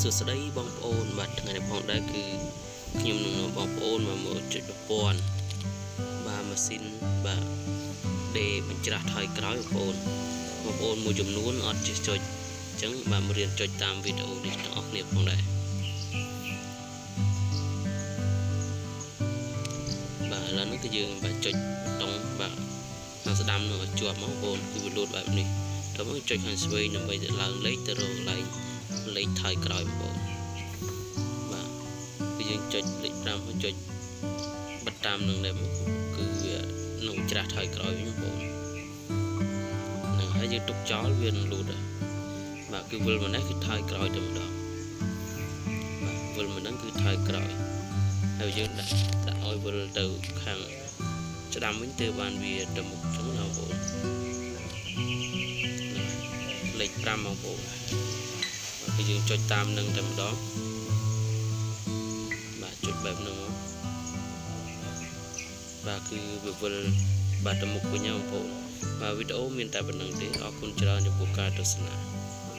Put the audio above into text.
សួស្តីបងប្អូនបាទថ្ងៃនេះផងដែរគឺខ្ញុំនឹងបងប្អូនមកមើលចុចប្រព័ន្ធបាទម៉ាស៊ីនបាទដេបញ្ច្រាស់ថយក្រោយបងប្អូនមួយចំនួនអត់ចេះចុចអញ្ចឹងបាទមករៀនចុចតាមវីដេអូនេះទាំងអស់គ្នាផងដែរបាទឥឡូវនេះគឺយើងបាទចុចប៊ូតុងបាទខាងស្ដាំនោះឲ្យជាប់បងប្អូនគឺវាលូតបែបនេះតើមកចុចខាងឆ្វេងដើម្បីទៅឡើងលេខទៅរកលេខថយក្រោយបងប្អូនបាទគឺយើងចុចលេខ5ហើយចុចបិទតាមនឹងដែរគឺវានឹងច្រាស់ថយក្រោយវិញបងប្អូនហ្នឹងហើយយើងទុកចោលវានឹងលូតដែរបាទគឺវិលមកនេះគឺថយក្រោយទៅម្ដងបាទវិលមកហ្នឹងគឺថយក្រោយហើយយើងដាក់ឲ្យវិលទៅខាងស្ដាំវិញទៅបានវាទៅមុខចឹងណាបងប្អូនលេខ5បងប្អូនគឺយើងចុចតាមនឹងតែម្ដងបាទចុចបែបហ្នឹងបាទគឺវាវិលបាទទៅមុខវិញបងប្អូនបាទវីដេអូមានតែប៉ុណ្្នឹងទេអរគុណច្រើនចំពោះការទស្សនា